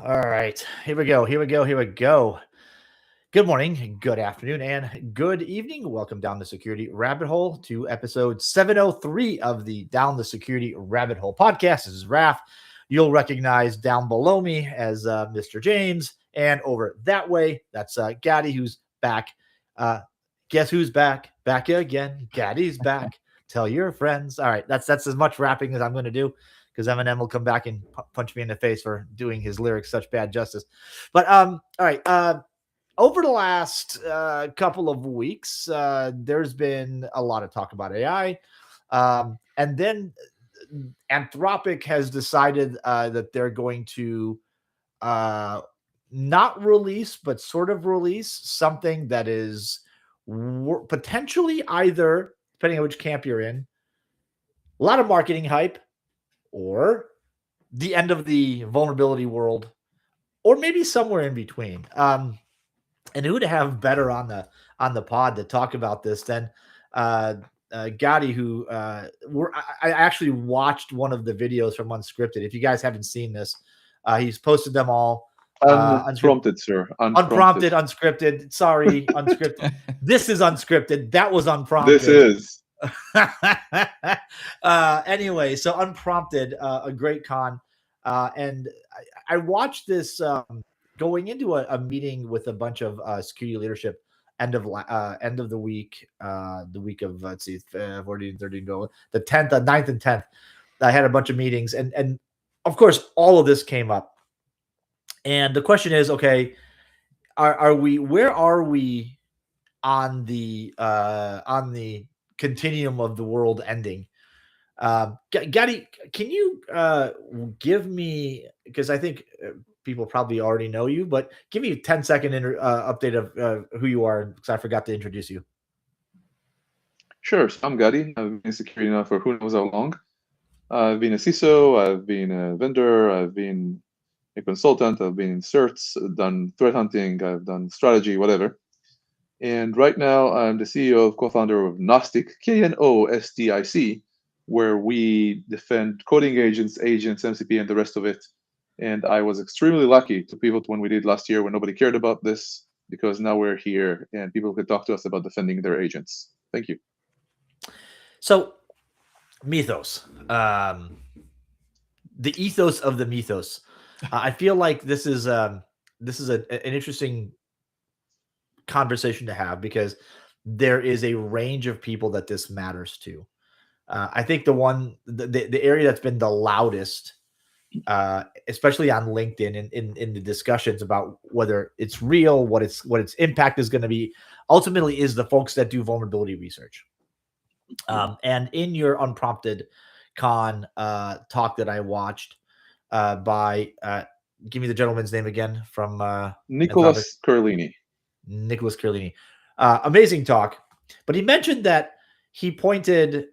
All right. Here we go. Here we go. Here we go. Good morning, good afternoon, and good evening. Welcome down the security rabbit hole to episode 703 of the Down the Security Rabbit Hole podcast. This is Raf. You'll recognize down below me as Mr. James, and over that way, that's Gadi, who's back. Guess who's back? Back again. Gadi's back. Tell your friends. All right, that's as much rapping as I'm going to do, because Eminem will come back and punch me in the face for doing his lyrics such bad justice. But all right. Over the last couple of weeks, there's been a lot of talk about AI, and then Anthropic has decided that they're going to not release, but sort of release something that is potentially either, depending on which camp you're in, a lot of marketing hype, or the end of the vulnerability world, or maybe somewhere in between. And who to have better on the pod to talk about this than Gadi, who I actually watched one of the videos from Unscripted. If you guys haven't seen this, he's posted them all. Unprompted, sir. Unprompted, unscripted. Sorry, unscripted. This is unscripted. That was unprompted. This is. Anyway, so Unprompted, a great con. And I watched this going into a meeting with a bunch of security leadership end of the week, the week of, let's see, 14, 13, go, the 10th, 9th and 10th. I had a bunch of meetings, and of course, all of this came up. And the question is, okay, where are we on the continuum of the world ending? Gadi, can you give me, because I think people probably already know you, but give me a 10-second update of who you are, because I forgot to introduce you. Sure. So I'm Gadi. I've been in security now for who knows how long. I've been a CISO, I've been a vendor, I've been a consultant, I've been in certs, I've done threat hunting, I've done strategy, whatever. And right now, I'm the CEO, co-founder of Gnostic, KNOSTIC, where we defend coding agents, MCP, and the rest of it. And I was extremely lucky to pivot when we did last year, when nobody cared about this, because now we're here and people could talk to us about defending their agents. Thank you. So, Mythos, the ethos of the Mythos. I feel like this is an interesting conversation to have, because there is a range of people that this matters to. I think the area that's been the loudest, especially on LinkedIn, in the discussions about whether it's real, what its impact is going to be, ultimately is the folks that do vulnerability research. And in your Unprompted con talk that I watched by give me the gentleman's name again from Nicholas Carlini. Nicholas Carlini. Amazing talk. But he mentioned that he pointed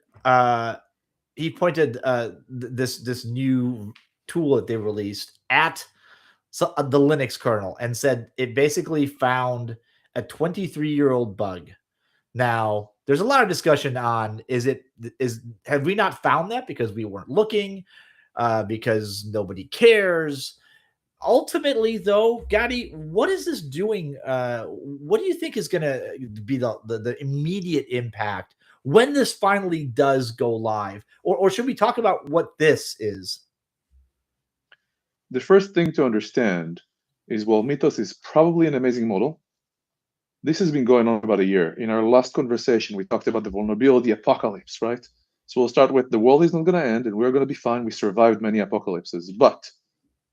this new tool that they released at the Linux kernel and said it basically found a 23-year-old bug. Now, there's a lot of discussion on have we not found that because we weren't looking, because nobody cares? Ultimately, though, Gadi, what is this doing? What do you think is going to be the immediate impact when this finally does go live? Or should we talk about what this is? The first thing to understand is, while Mythos is probably an amazing model, this has been going on about a year. In our last conversation, we talked about the vulnerability apocalypse, right? So we'll start with the world is not going to end and we're going to be fine. We survived many apocalypses, but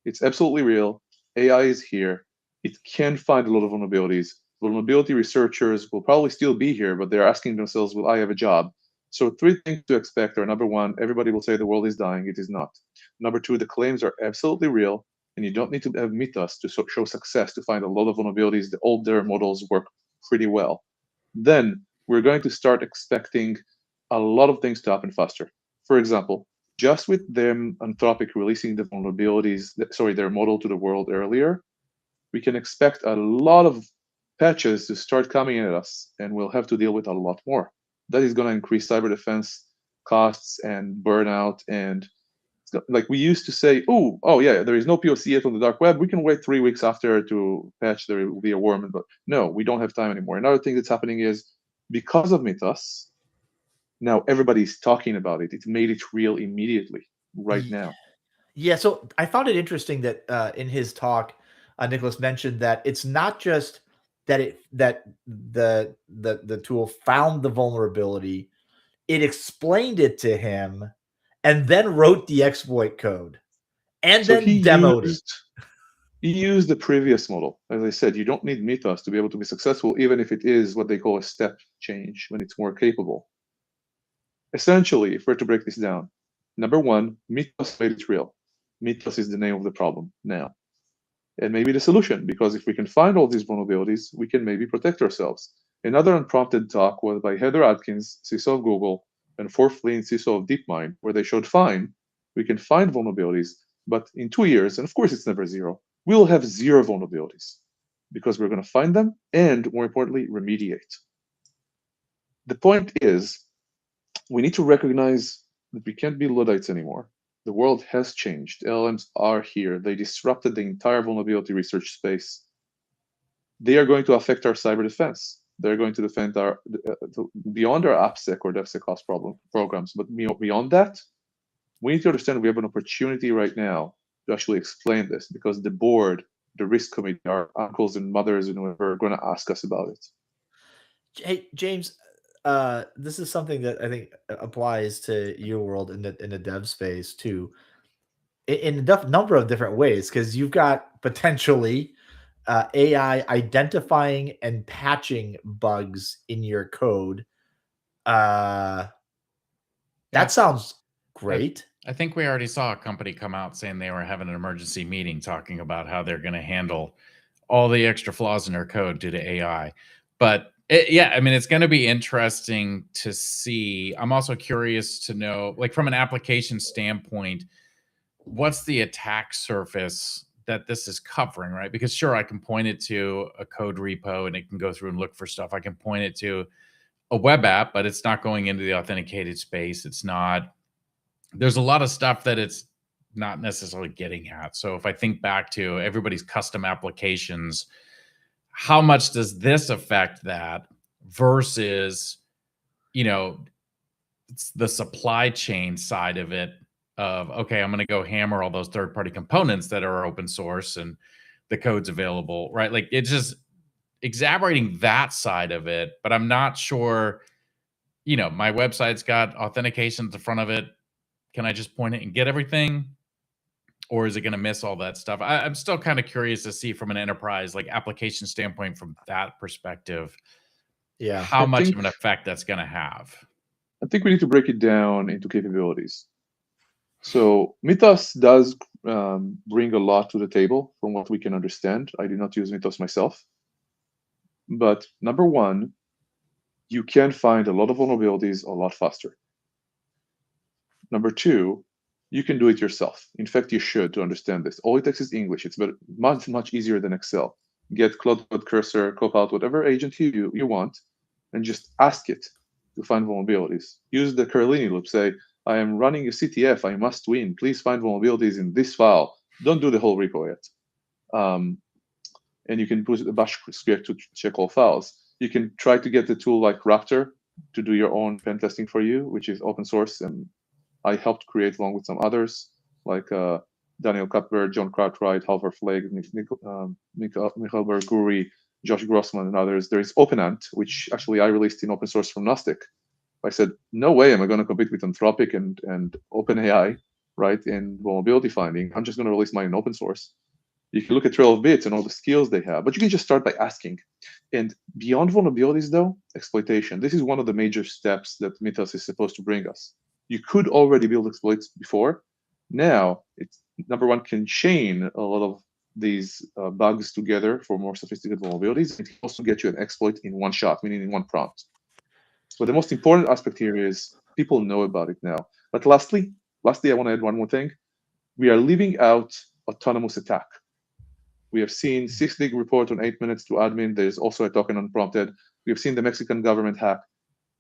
it's absolutely real. AI is here. It can find a lot of vulnerabilities. Vulnerability researchers will probably still be here, but they're asking themselves, will I have a job? So 3 things to expect are: number 1, everybody will say the world is dying. It is not. Number 2, the claims are absolutely real, and you don't need to have Mythos to show success to find a lot of vulnerabilities. The older models work pretty well. Then we're going to start expecting a lot of things to happen faster. For example, just with them, Anthropic releasing the vulnerabilities, their model to the world earlier, we can expect a lot of patches to start coming at us, and we'll have to deal with a lot more. That is going to increase cyber defense costs and burnout and Like we used to say, oh yeah, there is no POC yet on the dark web. We can wait 3 weeks after to patch. There will be a worm, but no, we don't have time anymore. Another thing that's happening is because of Mythos, now everybody's talking about it. It made it real immediately right now. Yeah, so I found it interesting that in his talk, Nicholas mentioned that it's not just that the tool found the vulnerability, it explained it to him, and then wrote the exploit code, and So then demoed it. he used the previous model. As I said, you don't need Mythos to be able to be successful, even if it is what they call a step change when it's more capable. Essentially, if we're to break this down, number one, Mythos made it real. Mythos is the name of the problem now. And maybe the solution, because if we can find all these vulnerabilities, we can maybe protect ourselves. Another unprompted talk was by Heather Adkins, CISO of Google, and Forth Lin, CISO of DeepMind, where they showed fine, we can find vulnerabilities, but in 2 years, and of course it's never zero, we'll have zero vulnerabilities because we're going to find them and, more importantly, remediate. The point is, we need to recognize that we can't be Luddites anymore. The world has changed. LLMs are here. They disrupted the entire vulnerability research space. They are going to affect our cyber defense. They're going to defend our beyond our AppSec or DevSecOps programs. But beyond that, we need to understand we have an opportunity right now to actually explain this because the board, the risk committee, our uncles and mothers and whoever are going to ask us about it. Hey, James, this is something that I think applies to your world in the dev space too, in a number of different ways, because you've got potentially AI identifying and patching bugs in your code. Uh, that sounds I, great. I think we already saw a company come out saying they were having an emergency meeting talking about how they're going to handle all the extra flaws in their code due to AI. But yeah, I mean, it's going to be interesting to see. I'm also curious to know, like from an application standpoint, what's the attack surface that this is covering, right? Because sure, I can point it to a code repo and it can go through and look for stuff. I can point it to a web app, but it's not going into the authenticated space. It's not, there's a lot of stuff that it's not necessarily getting at. So if I think back to everybody's custom applications, how much does this affect that versus, you know, the supply chain side of it of, okay, I'm going to go hammer all those third-party components that are open source and the code's available, right? Like it's just exaggerating that side of it, but I'm not sure, you know, my website's got authentication at the front of it. Can I just point it and get everything? Or is it going to miss all that stuff? I'm still kind of curious to see from an enterprise, like application standpoint, from that perspective, how much of an effect that's going to have. I think we need to break it down into capabilities. So Mythos does bring a lot to the table from what we can understand. I did not use Mythos myself. But number one, you can find a lot of vulnerabilities a lot faster. Number two, you can do it yourself. In fact, you should to understand this. All it takes is English. It's much, much easier than Excel. Get Cloud Cursor, Copilot, whatever agent you want, and just ask it to find vulnerabilities. Use the Carlini loop. Say, I am running a CTF. I must win. Please find vulnerabilities in this file. Don't do the whole repo yet. And you can put a bash script to check all files. You can try to get the tool like Raptor to do your own pen testing for you, which is open source, and I helped create along with some others like Daniel Cuthbert, John Cartwright, Halvar Flake, Michael Berguri, Josh Grossman, and others. There is OpenAnt, which actually I released in open source from Gnostic. I said, no way am I going to compete with Anthropic and OpenAI, right, in vulnerability finding. I'm just going to release mine in open source. You can look at Trail of Bits and all the skills they have, but you can just start by asking. And beyond vulnerabilities, though, exploitation. This is one of the major steps that Mythos is supposed to bring us. You could already build exploits before. Now, it's number one, can chain a lot of these bugs together for more sophisticated vulnerabilities. It can also get you an exploit in one shot, meaning in one prompt. But the most important aspect here is people know about it now. But lastly, I want to add one more thing. We are leaving out autonomous attack. We have seen 6dig report on 8 minutes to admin. There's also a token unprompted. We have seen the Mexican government hack.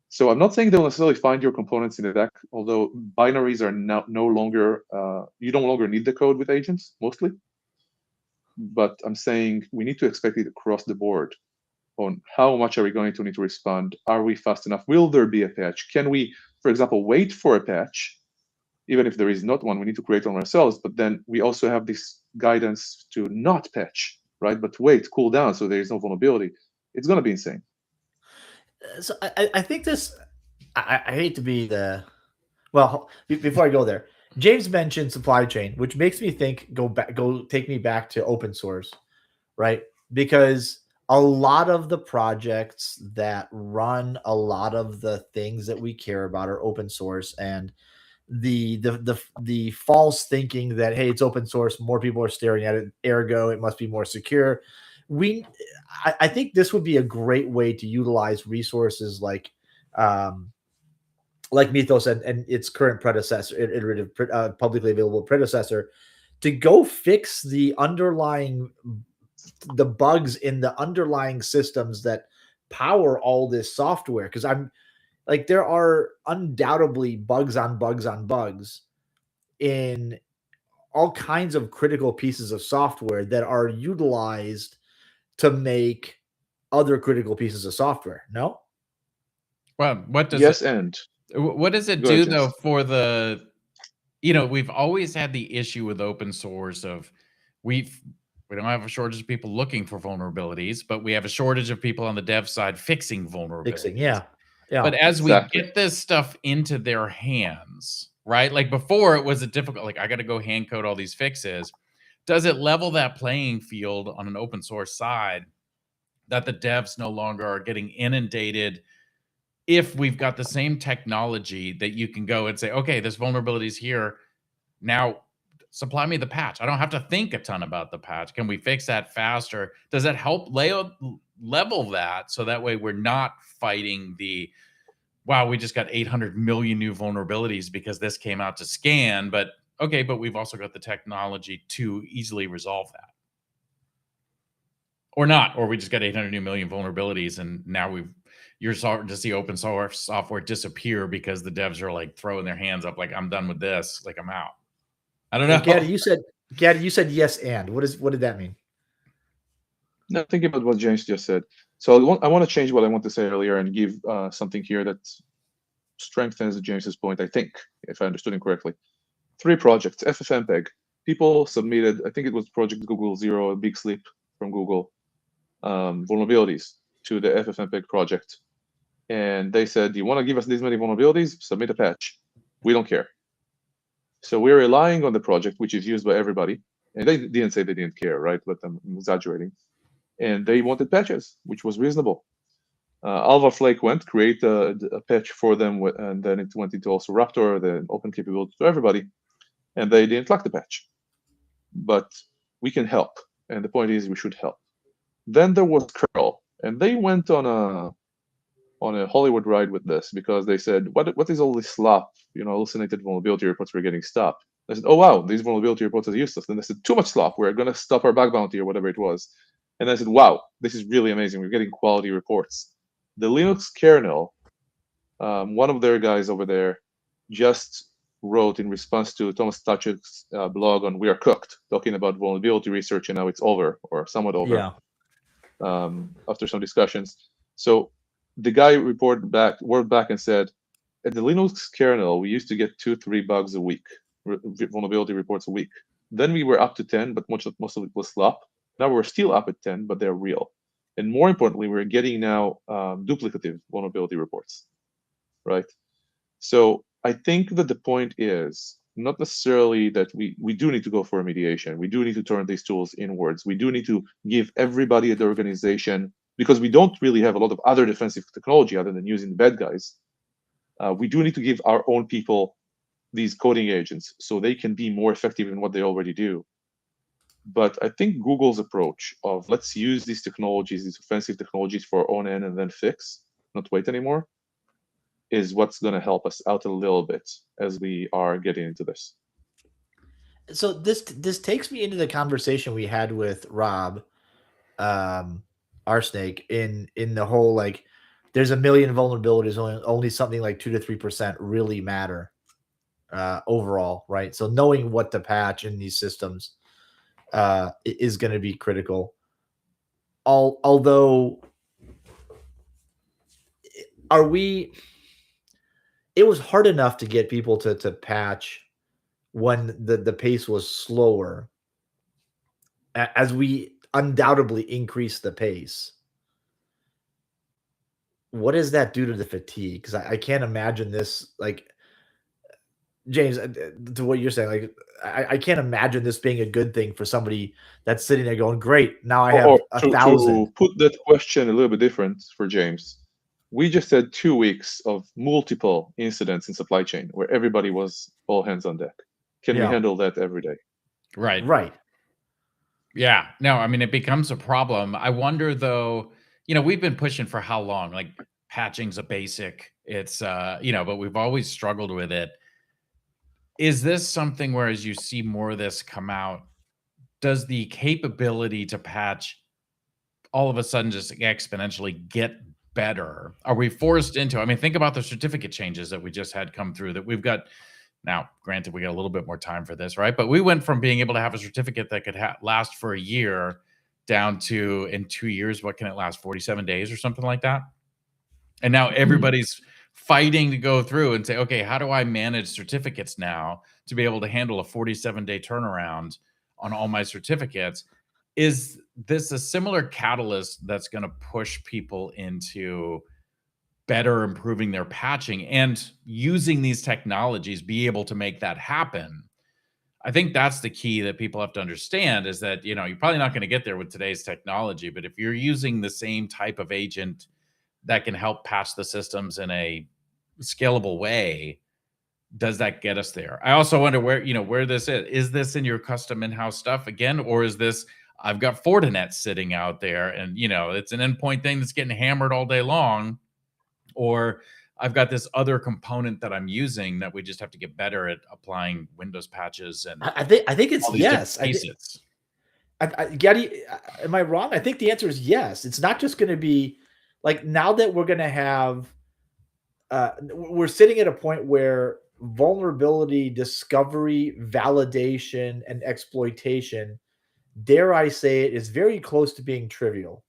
So I'm not saying they'll necessarily find your components in a deck, although binaries are now no longer, you no longer need the code with agents, mostly. But I'm saying we need to expect it across the board on how much are we going to need to respond? Are we fast enough? Will there be a patch? Can we, for example, wait for a patch? Even if there is not one, we need to create one ourselves. But then we also have this guidance to not patch, right? But wait, cool down, so there is no vulnerability. It's going to be insane. So I think this. I hate to be the. Well, before I go there, James mentioned supply chain, which makes me think go take me back to open source, right? Because a lot of the projects that run a lot of the things that we care about are open source, and the false thinking that, hey, it's open source, more people are staring at it, ergo it must be more secure. I think this would be a great way to utilize resources like Mythos and its current predecessor, iterative, publicly available predecessor, to go fix the bugs in the underlying systems that power all this software. Because I'm like, there are undoubtedly bugs on bugs on bugs in all kinds of critical pieces of software that are utilized to make other critical pieces of software. No? Well, what does Yes, it, and what does it go ahead, do though James. for the, we've always had the issue with open source of we don't have a shortage of people looking for vulnerabilities, but we have a shortage of people on the dev side fixing vulnerabilities. Fixing, yeah. But as Exactly. we get this stuff into their hands, right? Like before it was a difficult, like I got to go hand code all these fixes. Does it level that playing field on an open source side that the devs no longer are getting inundated if we've got the same technology that you can go and say, okay, this vulnerability is here. Now supply me the patch. I don't have to think a ton about the patch. Can we fix that faster? Does that help level that so that way we're not fighting the, wow, we just got 800 million new vulnerabilities because this came out to scan, but okay, but we've also got the technology to easily resolve that. Or not, or we just got 800 new million vulnerabilities and now you're starting to see open source software disappear because the devs are like throwing their hands up like, I'm done with this, like I'm out. I don't know. Gadi, you said yes, and what did that mean? Now thinking about what James just said. So I want to change what I want to say earlier and give something here that strengthens James's point, I think, if I understood him correctly. 3 projects, FFmpeg. People submitted, I think it was Project Google Zero, a big sleep from Google, vulnerabilities to the FFmpeg project. And they said, do you want to give us these many vulnerabilities? Submit a patch. We don't care. So we're relying on the project, which is used by everybody. And they didn't say they didn't care, right? But I'm exaggerating. And they wanted patches, which was reasonable. Alva Flake create a patch for them, and then it went into also Raptor, the open capability to everybody, and they didn't like the patch. But we can help, and the point is we should help. Then there was Curl, and they went on a Hollywood ride with this because they said, what is all this slop, hallucinated vulnerability reports we're getting stopped? They said, oh wow, these vulnerability reports are useless. Then they said, too much slop, we're going to stop our bug bounty or whatever it was. And I said, wow, this is really amazing. We're getting quality reports. The Linux kernel, one of their guys over there just wrote in response to Thomas Tachik's blog on We Are Cooked, talking about vulnerability research, and now it's over, or somewhat over, after some discussions. So the guy wrote back and said, at the Linux kernel, we used to get 2-3 bugs a week, vulnerability reports a week. Then we were up to 10, but most of it was slop. Now we're still up at 10, but they're real. And more importantly, we're getting now duplicative vulnerability reports, right? So I think that the point is not necessarily that we do need to go for remediation. We do need to turn these tools inwards. We do need to give everybody at the organization, because we don't really have a lot of other defensive technology other than using the bad guys. We do need to give our own people these coding agents so they can be more effective in what they already do. But I think Google's approach of let's use these technologies, these offensive technologies for our own end and then fix, not wait anymore, is what's going to help us out a little bit as we are getting into this. So this takes me into the conversation we had with Rob, Arsnake, in the whole, like, there's a million vulnerabilities, only something like 2 to 3% really matter overall, right? So knowing what to patch in these systems is going to be critical. Although, it was hard enough to get people to patch when the pace was slower. As we undoubtedly increase the pace, what does that do to the fatigue? Because I can't imagine this, like, James, to what you're saying, like, I can't imagine this being a good thing for somebody that's sitting there going, great, now I have Or 1,000. to put that question a little bit different for James, we just had 2 weeks of multiple incidents in supply chain where everybody was all hands on deck. Can we handle that every day? Right. Yeah. No, I mean, it becomes a problem. I wonder though, we've been pushing for how long? Like, patching's a basic. It's but we've always struggled with it. Is this something where, as you see more of this come out, does the capability to patch all of a sudden just exponentially get better? Are we forced into, I mean, think about the certificate changes that we just had come through that we've got now. Granted, we got a little bit more time for this, right? But we went from being able to have a certificate that could last for a year down to, in 2 years, what can it last? 47 days or something like that. And now everybody's fighting to go through and say, okay, how do I manage certificates now to be able to handle a 47-day turnaround on all my certificates? Is this a similar catalyst that's going to push people into better improving their patching and using these technologies, be able to make that happen? I think that's the key that people have to understand, is that, you're probably not going to get there with today's technology, but if you're using the same type of agent that can help patch the systems in a scalable way, does that get us there? I also wonder where this is. Is this in your custom in-house stuff again, or is this, I've got Fortinet sitting out there and it's an endpoint thing that's getting hammered all day long, or I've got this other component that I'm using that we just have to get better at applying Windows patches and I think it's yes. pieces. Gadi, am I wrong? I think the answer is yes. It's not just going to be like, now that we're going to have, we're sitting at a point where vulnerability discovery, validation, and exploitation, dare I say it, is very close to being trivial.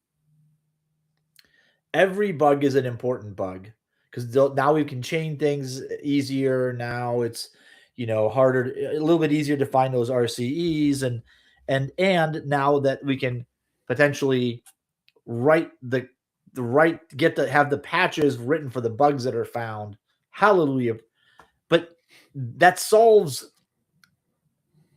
Every bug is an important bug because now we can chain things easier. Now it's, harder, a little bit easier to find those RCEs, and now that we can potentially have the patches written for the bugs that are found. Hallelujah. But that solves,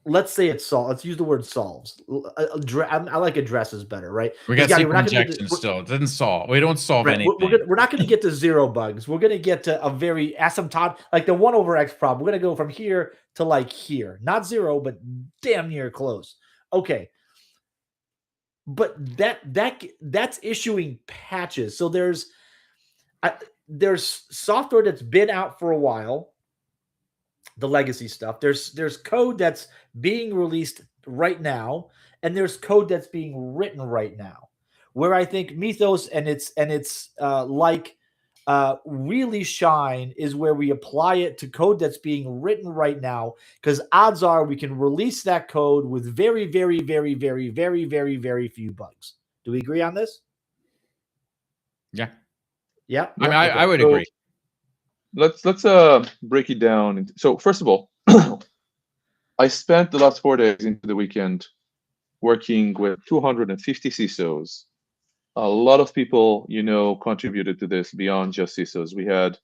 let's say it solves. Let's use the word solves. I like addresses better, right? We got SQL injection still. It doesn't solve. We don't solve anything. We're not going to get to zero bugs. We're going to get to a very asymptotic, like the 1/x problem. We're going to go from here to like here. Not zero, but damn near close. Okay. But that's issuing patches. So there's software that's been out for a while, the legacy stuff. There's code that's being released right now, and there's code that's being written right now. Where I think Mythos and its really shine is where we apply it to code that's being written right now, because odds are we can release that code with very, very, very, very, very, very, very few bugs. Do we agree on this? Yeah. Yeah. I mean, I would agree. Let's break it down. So first of all, I spent the last 4 days into the weekend working with 250 CISOs. A lot of people, contributed to this beyond just CISOs. We had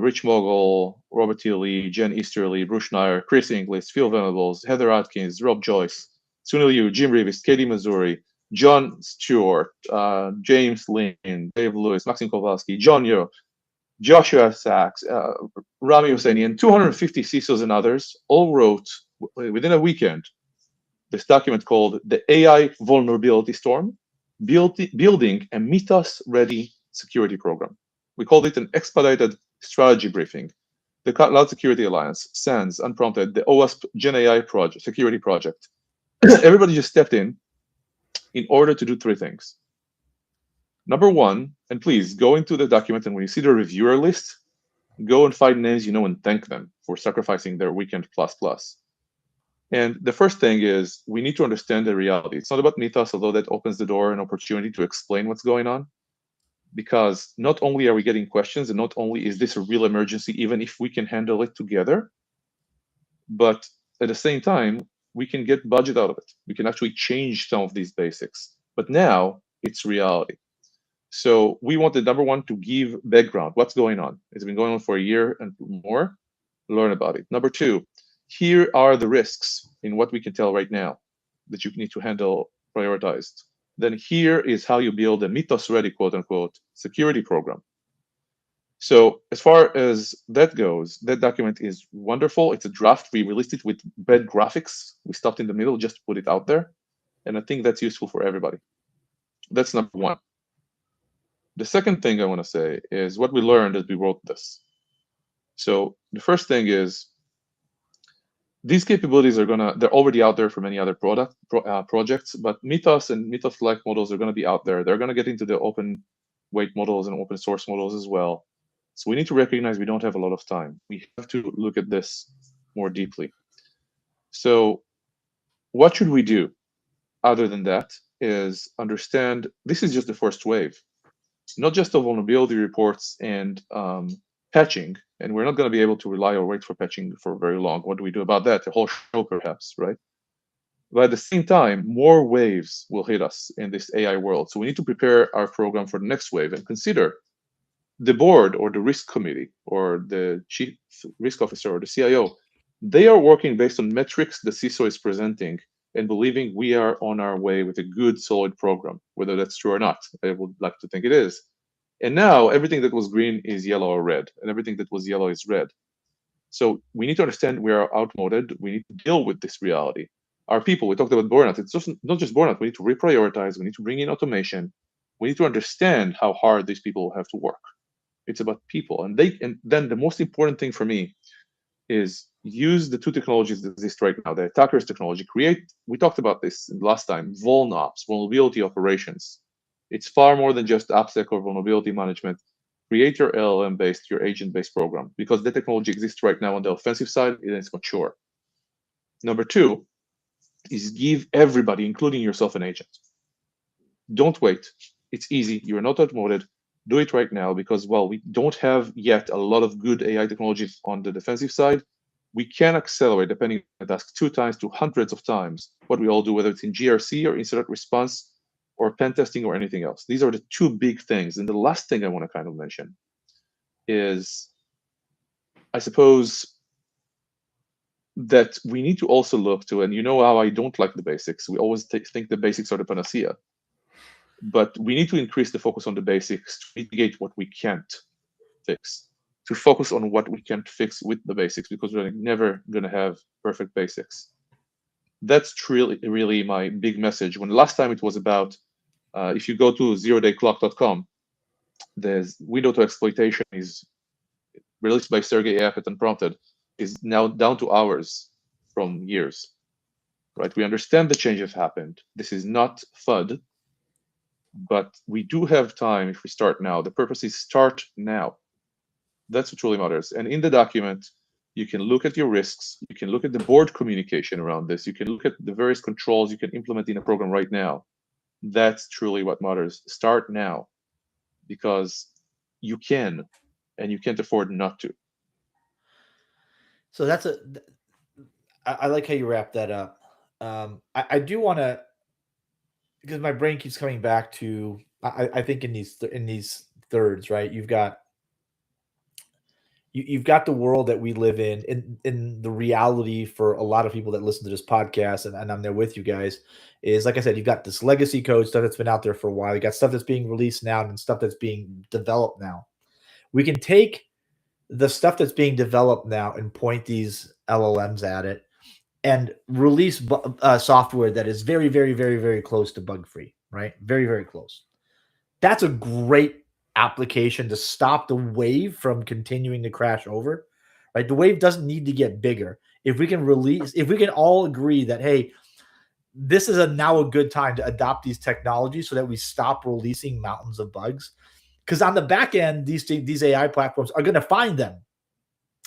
Rich Mogul, Robert T. Lee, Jen Easterly, Bruce Schneier, Chris Inglis, Phil Venables, Heather Atkins, Rob Joyce, Sunil Yu, Jim Reeves, Katie Missouri, John Stewart, James Lin, Dave Lewis, Maxim Kowalski, John Yo, Joshua Sachs, Rami Hosseini, and 250 CISOs and others all wrote within a weekend this document called The AI Vulnerability Storm, Building a Mythos-Ready Security Program. We called it an expedited strategy briefing. The Cloud Security Alliance, SANS, Unprompted, the OWASP Gen AI security project. Everybody just stepped in order to do three things. Number one, And please go into the document, and when you see the reviewer list, go and find names you know and thank them for sacrificing their weekend plus. And the first thing is we need to understand the reality. It's not about Mythos, although that opens the door and opportunity to explain what's going on. Because not only are we getting questions, and not only is this a real emergency, even if we can handle it together, but at the same time, we can get budget out of it. We can actually change some of these basics. But now it's reality. So we wanted, number one, to give background. What's going on? It's been going on for a year and more. Learn about it. Number two, here are the risks in what we can tell right now that you need to handle prioritized. Then here is how you build a Mythos-ready, quote unquote, security program. So as far as that goes, that document is wonderful. It's a draft. We released it with bad graphics. We stopped in the middle just to put it out there. And I think that's useful for everybody. That's number one. The second thing I want to say is what we learned as we wrote this. So the first thing is these capabilities they're already out there for many other projects, but Mythos and Mythos-like models are going to be out there. They're going to get into the open weight models and open source models as well. So we need to recognize we don't have a lot of time. We have to look at this more deeply. So what should we do other than that is understand this is just the first wave, not just the vulnerability reports and patching, and we're not going to be able to rely or wait for patching for very long. What do we do about that? A whole show, perhaps, right? But at the same time, more waves will hit us in this AI world. So we need to prepare our program for the next wave and consider the board or the risk committee or the chief risk officer or the CIO. They are working based on metrics the CISO is presenting and believing we are on our way with a good, solid program, whether that's true or not. I would like to think it is. And now everything that was green is yellow or red, and everything that was yellow is red. So we need to understand we are outmoded. We need to deal with this reality. Our people, we talked about burnout. It's just not just burnout. We need to reprioritize. We need to bring in automation. We need to understand how hard these people have to work. It's about people. And then the most important thing for me is use the two technologies that exist right now, the attacker's technology. We talked about this last time, vulnops, vulnerability operations. It's far more than just AppSec or vulnerability management. Create your LLM-based, your agent-based program, because the technology exists right now on the offensive side and it's mature. Number two is give everybody, including yourself, an agent. Don't wait. It's easy. You're not outmoded. Do it right now because, well, we don't have yet a lot of good AI technologies on the defensive side. We can accelerate, depending on the task, 2 times to hundreds of times what we all do, whether it's in GRC or incident response or pen testing or anything else. These are the two big things. And the last thing I want to kind of mention is, I suppose, that we need to also look to, and you know how I don't like the basics. We always think the basics are the panacea. But we need to increase the focus on the basics to mitigate what we can't fix, to focus on what we can't fix with the basics, because we're never going to have perfect basics. That's really my big message. When last time it was about, if you go to zerodayclock.com, the window to exploitation is released by Sergey Yapet and prompted, is now down to hours from years, right? We understand the changes happened. This is not FUD, but we do have time if we start now. The purpose is start now. That's what truly matters. And in the document, you can look at your risks. You can look at the board communication around this. You can look at the various controls you can implement in a program right now. That's truly what matters. Start now, because you can, and you can't afford not to. So I like how you wrap that up. I do want to, because my brain keeps coming back to, I think in these thirds, right? You've got the world that we live in the reality for a lot of people that listen to this podcast, and I'm there with you guys, is, like I said, you've got this legacy code stuff that's been out there for a while. You got stuff that's being released now and stuff that's being developed now. We can take the stuff that's being developed now and point these LLMs at it and release software that is very, very, very, very close to bug-free, right? Very, very close. That's a great application to stop the wave from continuing to crash over, right? The wave doesn't need to get bigger. If we can all agree that, hey, this is now a good time to adopt these technologies so that we stop releasing mountains of bugs, Because on the back end, these AI platforms are going to find them.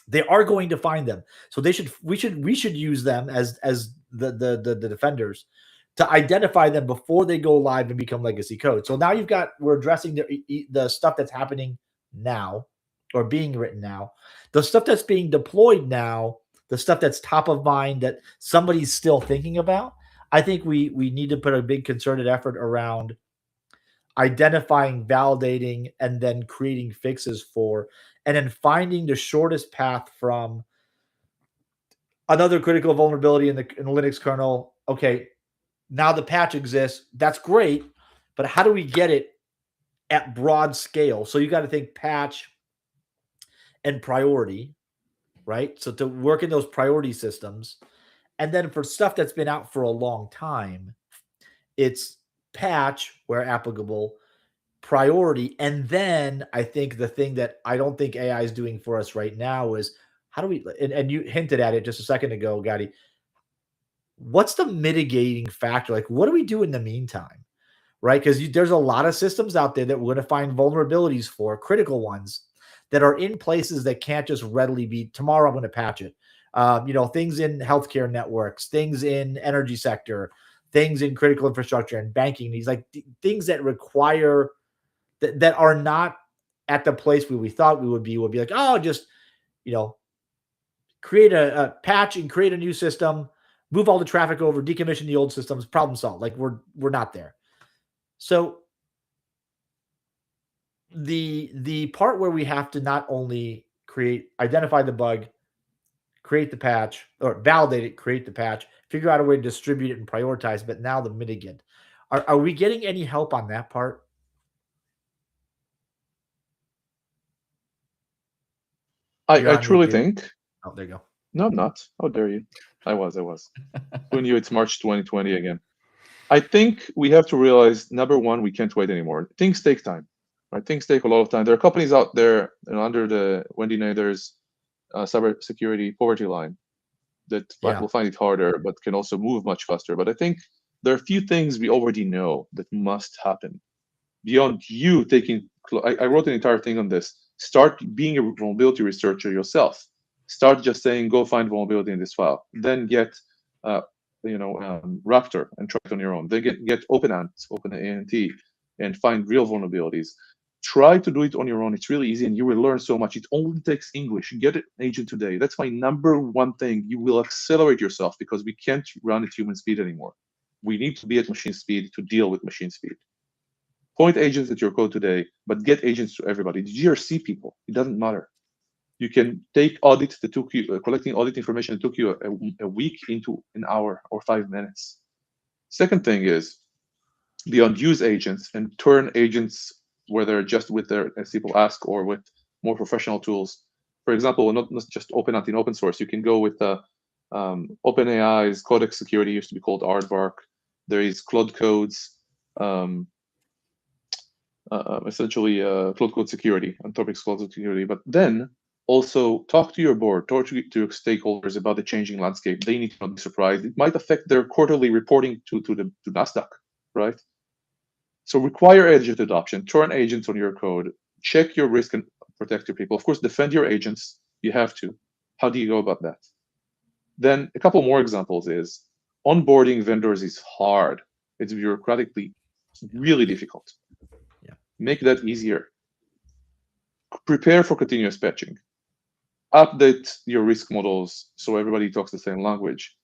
They are going to find them. So we should use them as the defenders to identify them before they go live and become legacy code. So now we're addressing the stuff that's happening now or being written now, the stuff that's being deployed now, the stuff that's top of mind that somebody's still thinking about. I think we need to put a big concerted effort around identifying, validating, and then creating fixes for, and then finding the shortest path from another critical vulnerability in the Linux kernel. Okay, now the patch exists. That's great, but how do we get it at broad scale? So you got to think patch and priority, right? So to work in those priority systems. And then for stuff that's been out for a long time, it's patch where applicable, priority. And then I think the thing that I don't think AI is doing for us right now is how do we, and you hinted at it just a second ago, Gadi, what's the mitigating factor? Like, what do we do in the meantime? Right? Because there's a lot of systems out there that we're going to find vulnerabilities for, critical ones that are in places that can't just readily be, tomorrow I'm going to patch it. Things in healthcare networks, things in energy sector, things in critical infrastructure and banking, these like things that require that are not at the place where we thought we would be like, oh, just, create a patch and create a new system, move all the traffic over, decommission the old systems, problem solved. Like we're not there. So the part where we have to not only identify the bug, create the patch, or validate it, create the patch, figure out a way to distribute it and prioritize, but now the mitigant. Are we getting any help on that part? I truly think. Oh, there you go. No, I'm not. How dare you? I was. Who knew it's March 2020 again? I think we have to realize, number one, we can't wait anymore. Things take time, right? Things take a lot of time. There are companies out there under the Wendy Nader's cybersecurity poverty line that will find it harder, but can also move much faster. But I think there are a few things we already know that must happen. Beyond you taking, I wrote an entire thing on this. Start being a vulnerability researcher yourself. Start just saying, go find vulnerability in this file. Then get Raptor and try it on your own. Then get OpenAnt, and find real vulnerabilities. Try to do it on your own. It's really easy, and you will learn so much. It only takes English. Get an agent today. That's my number one thing. You will accelerate yourself because we can't run at human speed anymore. We need to be at machine speed to deal with machine speed. Point agents at your code today, but get agents to everybody. The GRC people, it doesn't matter. You can take audits that took you, collecting audit information that took you a week into an hour or 5 minutes. Second thing is, beyond use agents and turn agents, whether just with their, as people ask, or with more professional tools. For example, not just OpenAnt in open source. You can go with OpenAI's Codex Security, used to be called Aardvark. There is Cloud Code's, essentially Cloud Code Security, Anthropic's Cloud Code Security. But then also talk to your board, talk to your stakeholders about the changing landscape. They need to not be surprised. It might affect their quarterly reporting to NASDAQ, right? So require agent adoption, turn agents on your code, check your risk and protect your people. Of course, defend your agents. You have to. How do you go about that? Then a couple more examples is onboarding vendors is hard. It's bureaucratically really difficult. Yeah. Make that easier. Prepare for continuous patching. Update your risk models so everybody talks the same language.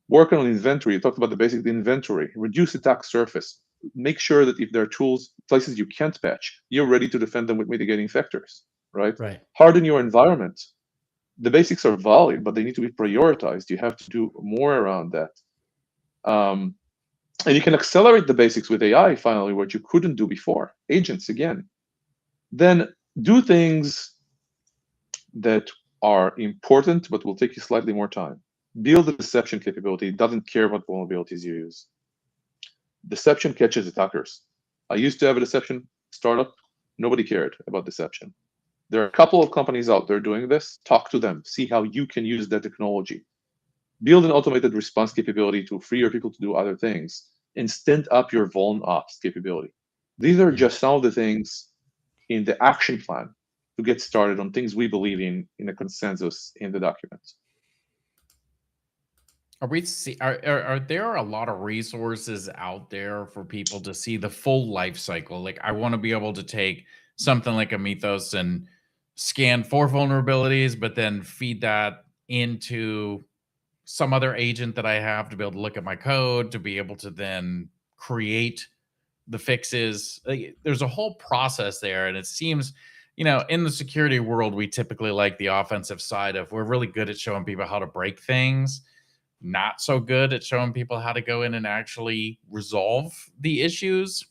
Work on inventory. You talked about the basic inventory. Reduce attack surface. Make sure that if there are tools, places you can't patch, you're ready to defend them with mitigating factors, right? Right. Harden your environment. The basics are valid, but they need to be prioritized. You have to do more around that. And you can accelerate the basics with AI, finally, what you couldn't do before. Agents, again. Then do things that are important, but will take you slightly more time. Build a deception capability. It doesn't care what vulnerabilities you use. Deception catches attackers. I used to have a deception startup. Nobody cared about deception. There are a couple of companies out there doing this. Talk to them. See how you can use that technology. Build an automated response capability to free your people to do other things. And stand up your vuln ops capability. These are just some of the things in the action plan to get started on things we believe in a consensus in the document. Are there a lot of resources out there for people to see the full life cycle? Like, I want to be able to take something like a Mythos and scan for vulnerabilities, but then feed that into some other agent that I have to be able to look at my code, to be able to then create the fixes. Like, there's a whole process there, and it seems, in the security world, we typically like the offensive side of, we're really good at showing people how to break things, not so good at showing people how to go in and actually resolve the issues.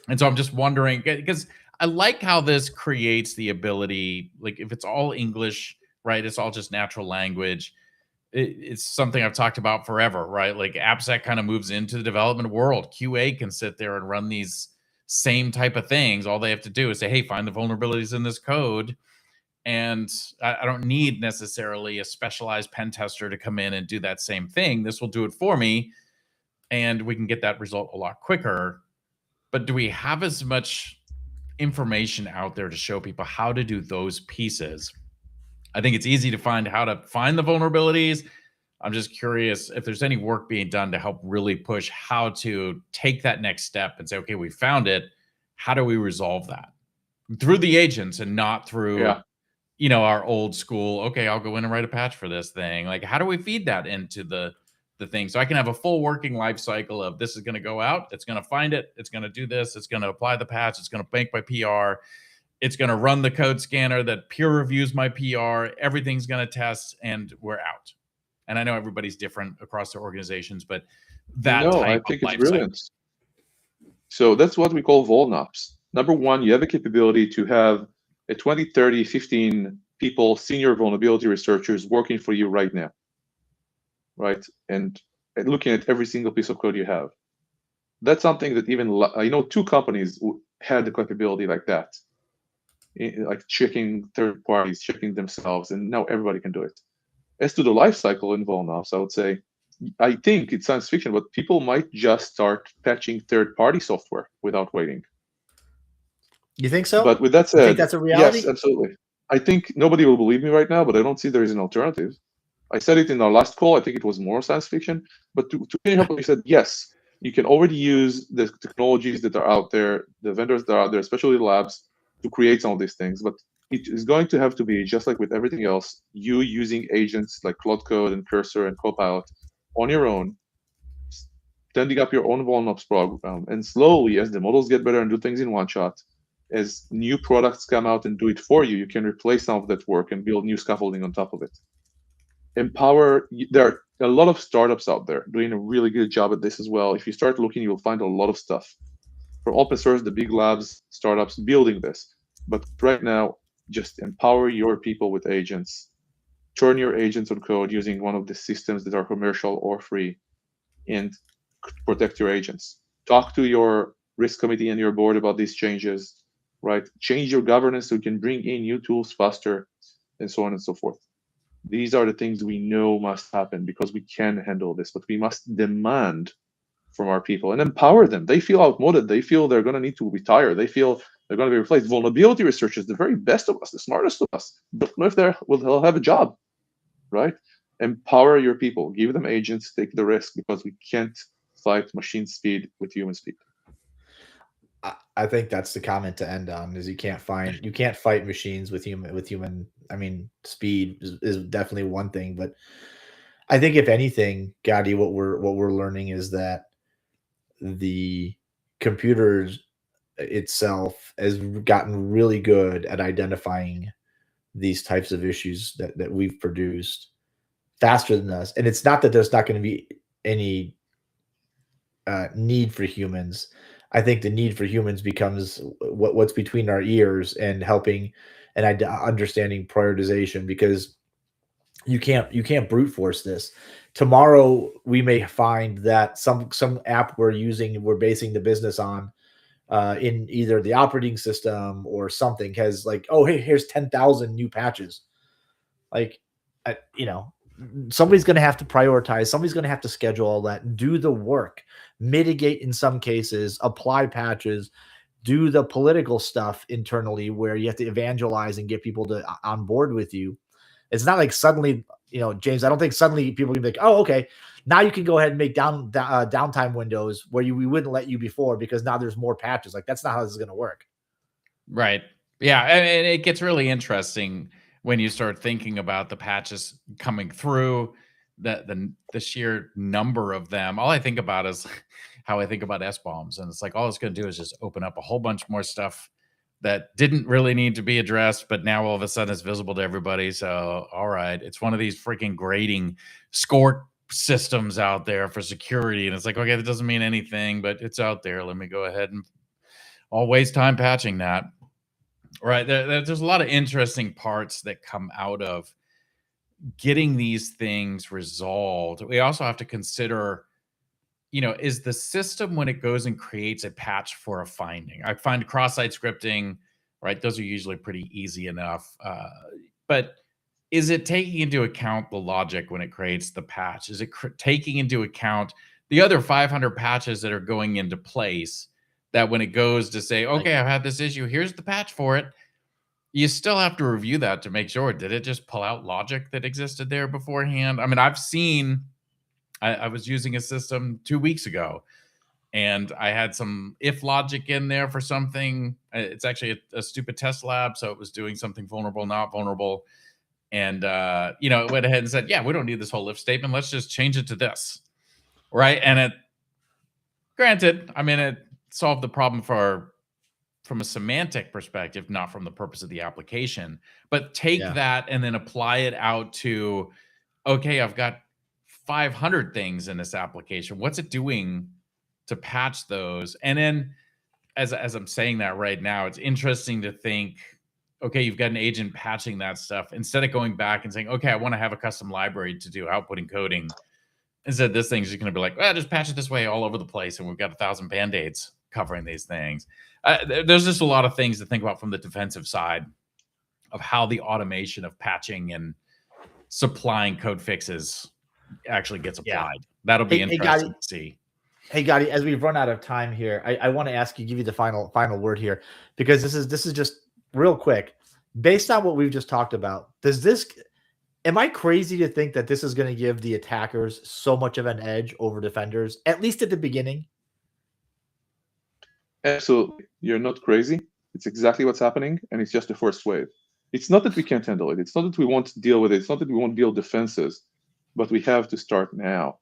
And so I'm just wondering, because I like how this creates the ability, like if it's all English, right? It's all just natural language. It's something I've talked about forever, right? Like AppSec kind of moves into the development world. QA can sit there and run these same type of things. All they have to do is say, hey, find the vulnerabilities in this code. And I don't need necessarily a specialized pen tester to come in and do that same thing. This will do it for me, and we can get that result a lot quicker. But do we have as much information out there to show people how to do those pieces? I think it's easy to find how to find the vulnerabilities. I'm just curious if there's any work being done to help really push how to take that next step and say, okay, we found it. How do we resolve that? Through the agents and not through, our old school, okay, I'll go in and write a patch for this thing. Like, how do we feed that into the thing so I can have a full working life cycle of, this is going to go out, it's going to find it, it's going to do this, it's going to apply the patch, it's going to bank my PR, it's going to run the code scanner that peer reviews my PR, everything's going to test, and we're out. And I know everybody's different across their organizations, but that type I think of it's brilliant. So that's what we call VolNops. Number one, you have a capability to have a 20, 30, 15 people, senior vulnerability researchers working for you right now, right? And looking at every single piece of code you have. That's something that even, two companies had the capability like that, like checking third parties, checking themselves, and now everybody can do it. As to the life cycle in VolNops, I would say, I think it's science fiction, but people might just start patching third-party software without waiting. You think so? But with that said, you think that's a reality? Yes, absolutely. I think nobody will believe me right now, but I don't see there is an alternative. I said it in our last call. I think it was more science fiction. But to finish up, I said, yes, you can already use the technologies that are out there, the vendors that are out there, especially the labs, to create some of these things. But it is going to have to be, just like with everything else, you using agents like Cloud Code and Cursor and Copilot on your own, standing up your own VolNops program, and slowly, as the models get better and do things in one shot, as new products come out and do it for you, you can replace some of that work and build new scaffolding on top of it. Empower. There are a lot of startups out there doing a really good job at this as well. If you start looking, you'll find a lot of stuff. For open source, the big labs, startups building this. But right now, just empower your people with agents. Turn your agents on code using one of the systems that are commercial or free, and protect your agents. Talk to your risk committee and your board about these changes, right? Change your governance so you can bring in new tools faster, and so on and so forth. These are the things we know must happen because we can handle this, but we must demand from our people and empower them. They feel outmoded. They feel they're going to need to retire. They feel they're going to be replaced. Vulnerability researchers, the very best of us, the smartest of us, don't know if they'll have a job, right? Empower your people. Give them agents. Take the risk, because we can't fight machine speed with human speed. I think that's the comment to end on, is you can't fight machines with human. I mean, speed is definitely one thing, but I think if anything, Gadi, what we're learning is that the computers itself has gotten really good at identifying these types of issues that we've produced faster than us. And it's not that there's not going to be any need for humans. I think the need for humans becomes what's between our ears and helping and understanding prioritization, because you can't brute force this. Tomorrow we may find that some app we're basing the business on in either the operating system or something has like, oh, hey, here's 10,000 new patches. Like, somebody's going to have to prioritize. Somebody's going to have to schedule all that, do the work, mitigate in some cases, apply patches, do the political stuff internally where you have to evangelize and get people to on board with you. It's not like suddenly, James, I don't think suddenly people can be like, oh, okay, now you can go ahead and make downtime windows where we wouldn't let you before because now there's more patches. Like, that's not how this is going to work. Right. Yeah. And it gets really interesting when you start thinking about the patches coming through, the sheer number of them. All I think about is how I think about SBOMs. And it's like, all it's going to do is just open up a whole bunch more stuff that didn't really need to be addressed, but now all of a sudden it's visible to everybody. So, all right, it's one of these freaking grading score systems out there for security. And it's like, okay, that doesn't mean anything, but it's out there. Let me go ahead and I'll waste time patching that. Right. There's a lot of interesting parts that come out of getting these things resolved. We also have to consider, is the system when it goes and creates a patch for a finding? I find cross-site scripting, right? Those are usually pretty easy enough. But is it taking into account the logic when it creates the patch? Is it taking into account the other 500 patches that are going into place that when it goes to say, okay, I've had this issue, here's the patch for it, you still have to review that to make sure, did it just pull out logic that existed there beforehand? I mean, I've seen, I was using a system 2 weeks ago, and I had some if logic in there for something. It's actually a stupid test lab, so it was doing something vulnerable, not vulnerable. And, it went ahead and said, yeah, we don't need this whole if statement. Let's just change it to this, right? And granted, I mean, it solved the problem from a semantic perspective, not from the purpose of the application, but take that and then apply it out to, okay, I've got 500 things in this application. What's it doing to patch those? And then as I'm saying that right now, it's interesting to think, okay, you've got an agent patching that stuff. Instead of going back and saying, okay, I want to have a custom library to do output encoding. Instead, this thing's just going to be like, well, just patch it this way all over the place. And we've got 1,000 Band-Aids covering these things. There's just a lot of things to think about from the defensive side of how the automation of patching and supplying code fixes actually gets applied. That'll be interesting to see. Hey, Gadi, as we've run out of time here, I want to ask you, give you the final word here, because this is just real quick. Based on what we've just talked about, am I crazy to think that this is going to give the attackers so much of an edge over defenders, at least at the beginning? Absolutely. You're not crazy. It's exactly what's happening, and it's just the first wave. It's not that we can't handle it. It's not that we won't deal with it. It's not that we won't build defenses, but we have to start now.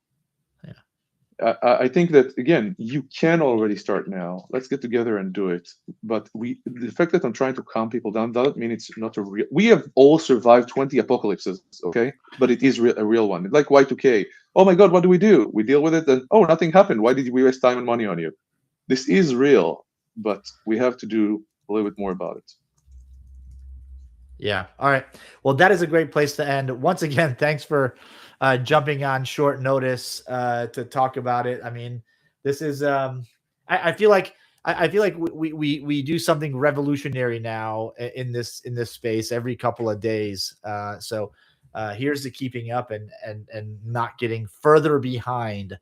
Yeah. I think that, again, you can already start now. Let's get together and do it. But the fact that I'm trying to calm people down doesn't mean it's not a real. We have all survived 20 apocalypses, okay? But it is a real one. Like Y2K. Oh my God, what do? We deal with it, and oh, nothing happened. Why did we waste time and money on you? This is real, but we have to do a little bit more about it. Yeah. All right. Well, that is a great place to end. Once again, thanks for jumping on short notice to talk about it. I mean, this is I feel like we do something revolutionary now in this space every couple of days. So here's the keeping up and not getting further behind.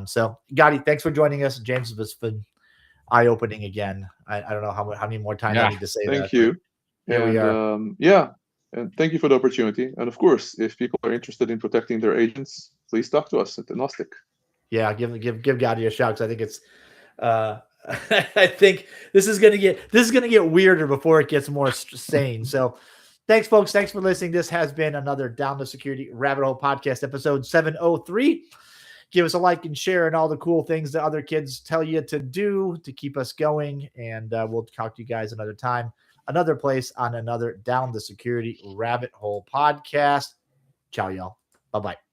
So Gadi, thanks for joining us. James, has been eye-opening again. I don't know how many more times I need to say that. Thank you. Here we are. And thank you for the opportunity. And of course, if people are interested in protecting their agents, please talk to us at Agnostic. Yeah, give Gadi a shout, because I think it's I think this is gonna get weirder before it gets more sane. So thanks, folks. Thanks for listening. This has been another Down the Security Rabbit Hole podcast, episode 703. Give us a like and share and all the cool things that other kids tell you to do to keep us going. And we'll talk to you guys another time, another place on another Down the Security Rabbit Hole podcast. Ciao, y'all. Bye-bye.